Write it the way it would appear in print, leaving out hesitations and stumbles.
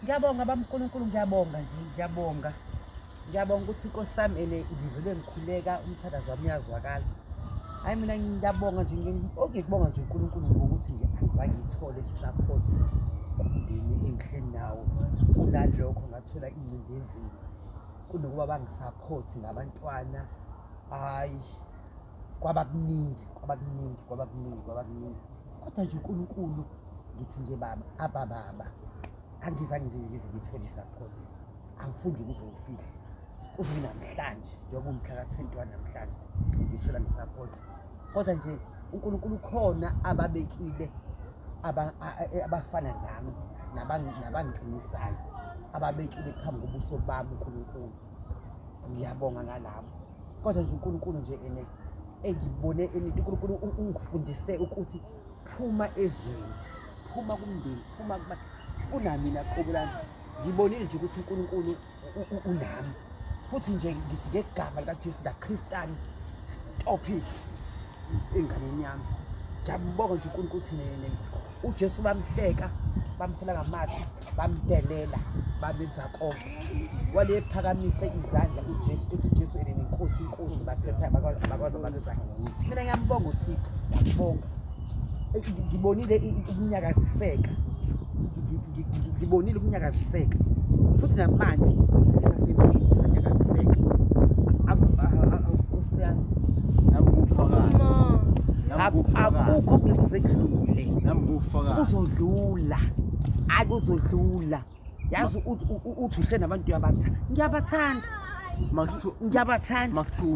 Ngiyabonga bamNkulunkulu, ngiyabonga nje, ngiyabonga ukuthi inkosi sami ene ngizule ngikhuleka umthandazo wami uyazwakala. Hayi mina ngiyabonga nje, ngikubonga nje uNkulunkulu ngokuthi nje angizange ngithole i-support kumndeni engihleli nawo. Kunalokho ngathola ingcindezeli kunokuba bangisaphothi ngabantwana. Hayi kwaba kuningi. Kodwa nje uNkulunkulu ngithi nje baba angizange ngize ngithole i-support. Angifuni nje ukuzongifihla kuze namhlanje njengoba umhla ka-21 namhlanje ngisola nge-support. Kodwa nje uNkulunkulu khona ababekile abafana nami nabangiqinisayo, ababekile phambi kobuso bami uNkulunkulu. Ngiyabonga ngalabo. Kodwa nje uNkulunkulu nje engibone uNkulunkulu ungifundise ukuthi phuma ezweni, phuma kumndeni, phuma funa mina qobo lami. Ngibonile nje ukuthi uNkulunkulu unami, futhi nje ngithi ngegama likaJesu naKhristiani, stop it enganeni yami. Ngiyambonga nje uNkulunkulu ukuthi uJesu bamhleka, bamfela ngamathi, bamdelela, bamenza konke. Wale phakamise izandla uJesu ethi uJesu nenkosi inkosi bathetha abakwazi abakwenzayo. Mina ngiyambonga uThixo, ngiyambonga. Ngibonile ukunyakaziseka, ngibonile ukunyakaziseka, futhi namanje ngisasempini ngisanyakaziseka. Nkosi yami nami ngufakazi. akukho kuze kudlule, Nami ngufakazi. kuzodlula, akuzodlula. Yazi uthi uhle nabantu uyabathanda, ngiyabathanda. Makuthi Ngiyabathanda. makuthi